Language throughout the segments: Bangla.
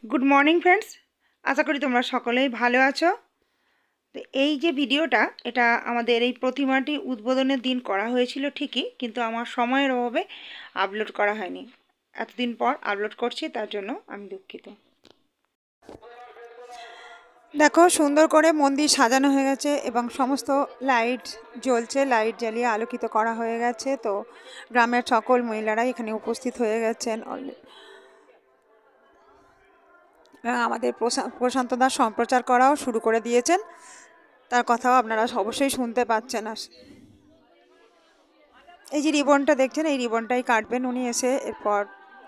Good morning friends. आशा करी तुम्हारा सकलेई भालो आछो। तो এই যে ভিডিওটা এটা আমাদের এই প্রতিমাটি উদ্বোধনের দিন করা হয়েছিল ঠিকই, কিন্তু আমার সময়ের অভাবে আপলোড করা হয়নি। এতদিন পর আপলোড করছি, তার জন্য আমি দুঃখিত। দেখো সুন্দর করে মন্দির সাজানো হয়ে গেছে এবং সমস্ত লাইট জ্বলছে, লাইট জ্বালিয়ে আলোকিত করা হয়ে গেছে। তো গ্রামের সকল মহিলারা এখানে উপস্থিত হয়ে গেছেন। আমাদের প্রশান্ত দাস সম্প্রচার করাও শুরু করে দিয়েছেন, তার কথাও আপনারা অবশ্যই শুনতে পাচ্ছেন। এই যে রিবনটা দেখছেন, এই রিবনটাই কাটবেন উনি এসে। এরপর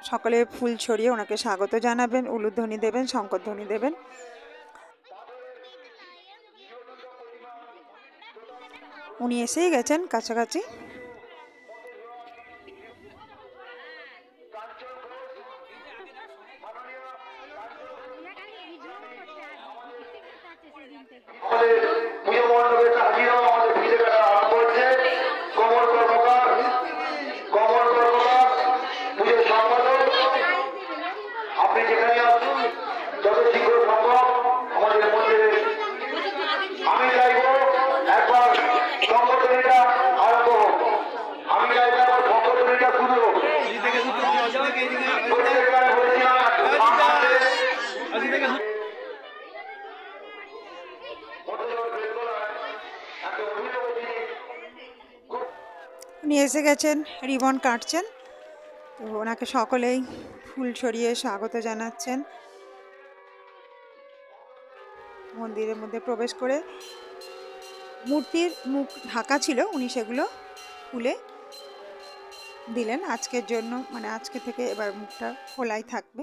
সকলে ফুল ছড়িয়ে ওনাকে স্বাগত জানাবেন, উলুধ্বনি দেবেন, শঙ্করধ্বনি দেবেন। উনি এসেই গেছেন কাছাকাছি। উনি এসে গেছেন, রিবন কাটছেন। তো ওনাকে সকলেই ফুল ছড়িয়ে স্বাগত জানাচ্ছেন। মন্দিরের মধ্যে প্রবেশ করে মূর্তির মুখ ঢাকা ছিল, উনি সেগুলো খুলে দিলেন আজকের জন্য, মানে আজকে থেকে এবার মুখটা খোলাই থাকবে।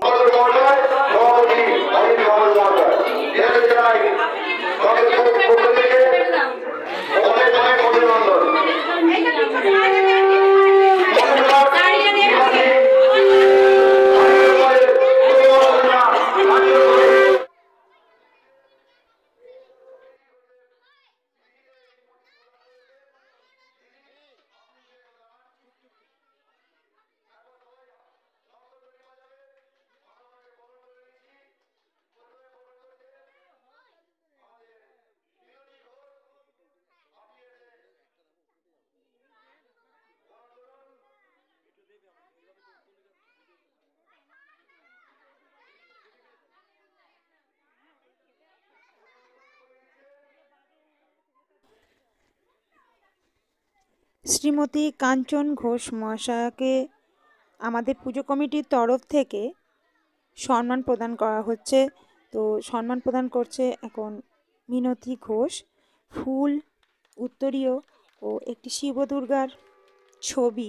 শ্রীমতী কাঞ্চন ঘোষ মহাশয়াকে আমাদের পুজো কমিটির তরফ থেকে সম্মান প্রদান করা হচ্ছে। তো সম্মান প্রদান করছে এখন মিনতি ঘোষ। ফুল, উত্তরীয় ও একটি শিব দুর্গার ছবি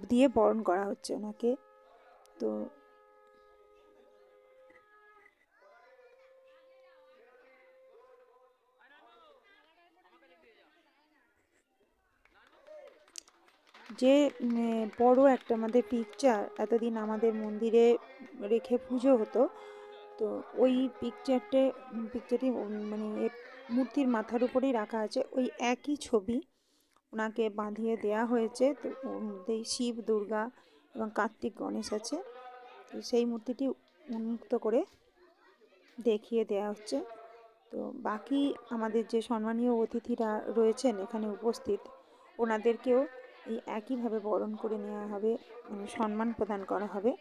দিয়ে বরণ করা হচ্ছে ওনাকে। তো যে বড় একটা আমাদের পিকচার এতদিন আমাদের মন্দিরে রেখে পুজো হতো, তো ওই পিকচারটি মানে মূর্তির মাথার উপরেই রাখা আছে। ওই একই ছবি ওনাকে বাঁধিয়ে দেয়া হয়েছে। তো ওর মধ্যেই শিব, দুর্গা এবং কার্তিক, গণেশ আছে। তো সেই মূর্তিটি উন্মুক্ত করে দেখিয়ে দেয়া হচ্ছে। তো বাকি আমাদের যে সম্মানীয় অতিথিরা রয়েছেন এখানে উপস্থিত, ওনাদেরকেও এই একইভাবে বরণ করে নেওয়া হবে, সম্মান প্রদান করা হবে।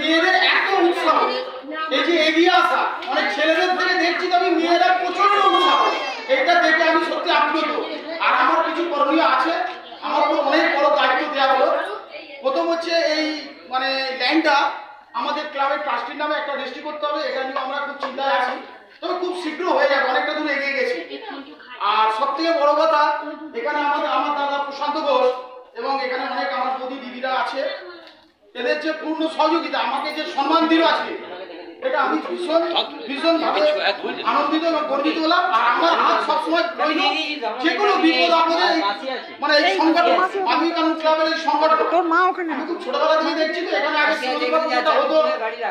মেয়েদের এত উৎসাহ, এই যে এগিয়ে আসা, অনেক ছেলেদের থেকে দেখছি আমি মেয়েরা প্রচন্ড উৎসাহ, এটা দেখে আমি সত্যি আপ্লুত। আর আমার কিছু করণীয় আছে, আমার উপর অনেক বড় দায়িত্ব দেওয়া হলো। প্রথম হচ্ছে এই মানে ল্যান্ডটা আমাদের ক্লাবের ট্রাস্টির নামে একটা রেজিস্ট্রি করতে হবে, এটা নিয়ে আমরা খুব চিন্তায় আছি, তবে খুব শীঘ্র হয়ে যাবে, অনেকটা দূর এগিয়ে গেছি। আর সব থেকে বড় কথা, এখানে আমার দাদা প্রশান্ত ঘোষ এবং এখানে অনেক আমার বৌদি দিদিরা আছে, এদের যে পূর্ণ সহযোগিতা, আমাকে যে সম্মান দিল আছে, এটা আমি ভীষণ ভাবে আনন্দিত এবং গর্বিত হলাম। আর আমার হাত সবসময় যে কোনো বিপদ আপদে মানে এই সংগঠন মাধবী কানন ক্লাবের এই সংগঠন আমি খুব ছোটবেলা থেকে দেখছি। তো এখানে আগে যেটা হতো,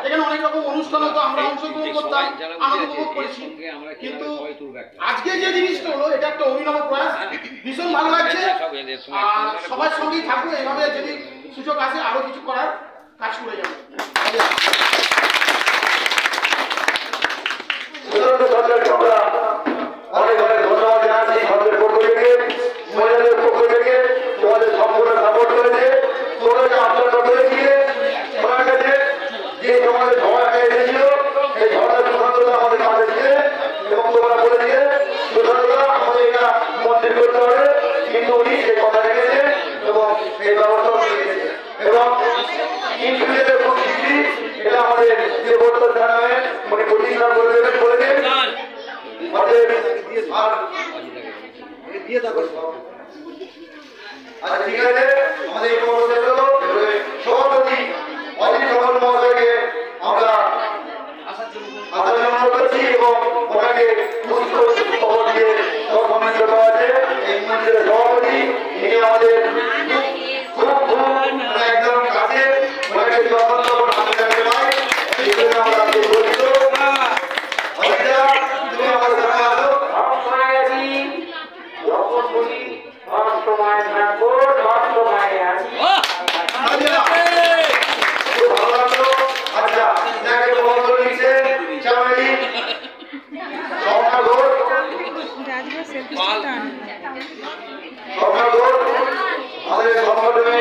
এখানে অনেক রকম অনুষ্ঠান হতো, আমরা অংশগ্রহণ করতাম, আনন্দ উপভোগ করেছি। কিন্তু আজকে যে জিনিসটা হলো, এটা একটা অভিনব প্রয়াস, ভীষণ ভালো লাগছে। আর সবার সঙ্গেই থাকবো, এইভাবে যদি সুযোগ আসে আরো কিছু করার কাজ করে যাবো। অনেক অনেক ধন্যবাদ জানাচ্ছি সরকারের পক্ষ থেকে, মহিলাদের পক্ষ থেকে, তোমাদের সম্পূর্ণ সাপোর্ট করেছে, তোমাদেরকে আলোচনা করেছিলে, ওনার কাছে যে তোমাদের ঝগড়াটা এসেছিল, সেই ঝগড়ার সুশান্ততা আমাদের কাছে ছিল এবং তোমরা বলেছিলে সুশান্ততা আমাদের এটা মন্দির করতে হবে, কিন্তু উনি সেই কথা রেখেছে এবং সেই ব্যবস্থা করে রেখেছে। এবং ইনফিউচারে খুব শিগগিরই এটা আমাদের যে বর্তমান জানাবে উনি প্রতিষ্ঠা করে দেবেন বলেছেন। আচ্ছা ঠিক আছে, আমাদের এই কর্মক্ষেত্র সভাপতি অজিত কমল মহোদয়কে আমরা আসার জন্য করছি এবং ওনাকে খবর দিয়ে সম্মানিত করা আছে। এই মন্দিরের সভাপতি ইনি আমাদের খুব খুব একদম কাছে, ওনাকে সম্মানিত আমরা গর্বিত। অজিতা, তুমি আমাদের সাথে আসো। আচ্ছা, যাকে বন্ধ নিচ্ছে চামারি স্বর্ণাগর আমাদের সংগঠনে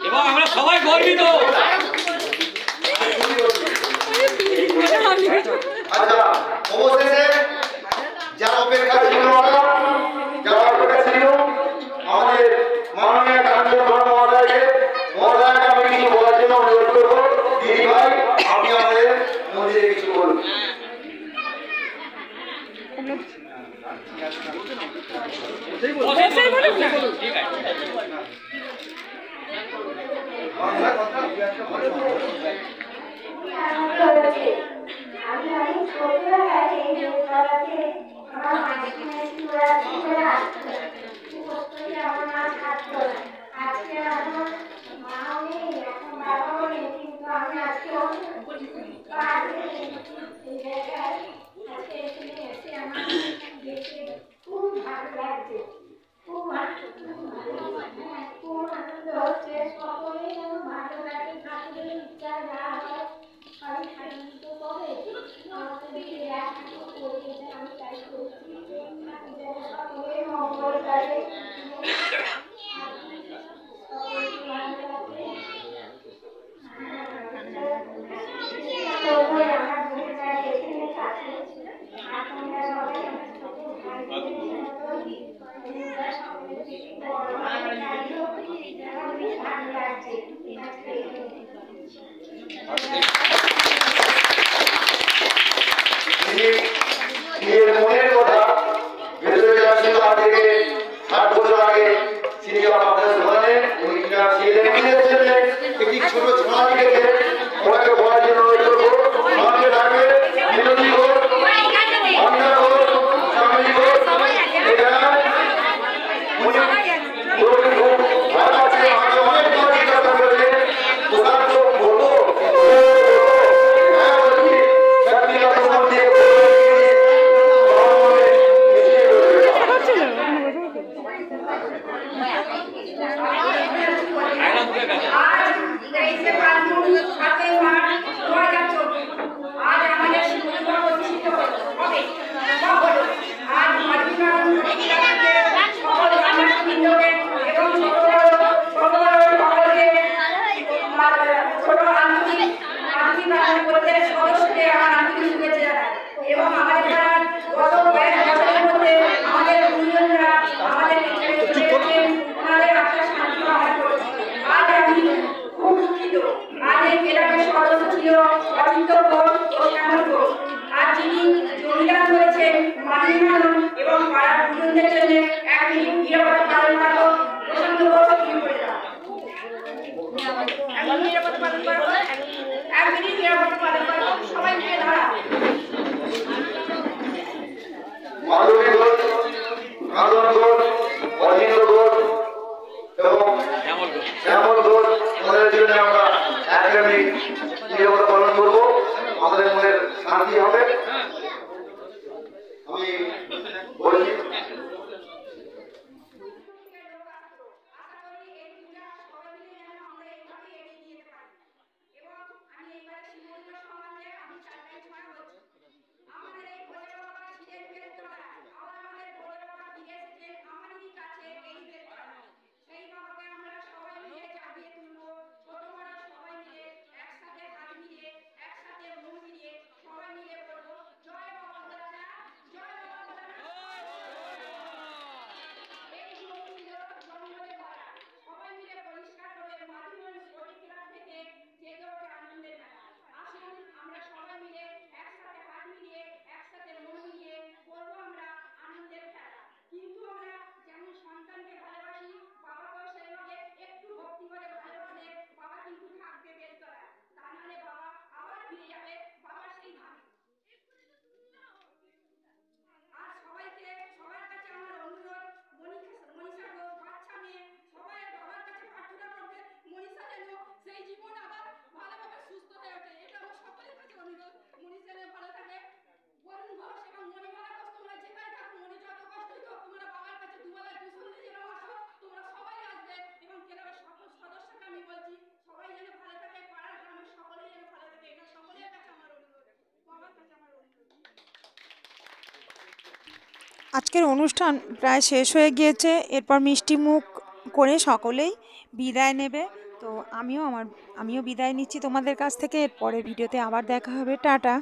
এবং আমরা সবাই গর্বিত। আচ্ছা, অবশেষে যারা অপেক্ষা ছিল আমাদের মাননীয় কাঞ্চন মহোদয়কে আমি কিছু বলার জন্য অনুরোধ করবো। দিদি ভাই, আপনি আমাদের মন্দিরে কিছু বলুন। ঠিক আছে। Thank you. নিজের মনের কথা ভেতরে যা ছিল আজ থেকে 60 বছর আগে তিনি আপনাদের দোকানে উনি কিনা ছেলে মেয়েদের জন্য একটি ছোট ছড়া লিখেছে ওনাকে বলার জন্য অনুরোধ করবো আমাকে ডাকবে বিনোদী ঘোষ অন্না ঘোষ স্বামী ঘোষ এটা উনি খুব ভালো আছে আমাকে অনেক কথা জিজ্ঞাসা করেছে দোকান তো বলবো হ্যাঁ বলছি সত্যি কথা দিয়ে একদম বুঝে গেছে। এবং আমাদের গত কয়েক বছরের মধ্যে আমাদের গুরুজনরা আমাদের ওনাদের আত্মার শান্তি কামনা করছি। আজ আমি খুব দুঃখিত, আজ এই ক্লাবের সদস্য ছিল অচিন্ত ঘোষ ও শ্যামল ঘোষ। আর যিনি জমিদার হয়েছেন মাননীয় ম্যাডাম এবং পাড়ার গুরুজনদের জন্য এক মিনিট নিরাপত্তা পালন করো। প্রশান্ত ঘোষ শুরু করে দাও। এক মিনিট নিরাপত্তা পালন করো, এক মিনিট নিরাপত্তা পালন করো, সবাই মিলে দাঁড়াও। মাধবী ঘোষ, আনন্দ ঘোষ, অজিত ঘোষ এবং শ্যামল ঘোষ ওদের জন্য আমরা এক মিনিট নিরাপত্তা পালন করবো। আমাদের মনের শান্তি হবে। আমি বলছি আজকের অনুষ্ঠান প্রায় শেষ হয়ে গিয়েছে। এরপর মিষ্টি মুখ করে সকলেই বিদায় নেবে। তো আমিও বিদায় নিচ্ছি তোমাদের কাছ থেকে। এর পরের ভিডিওতে আবার দেখা হবে। টাটা।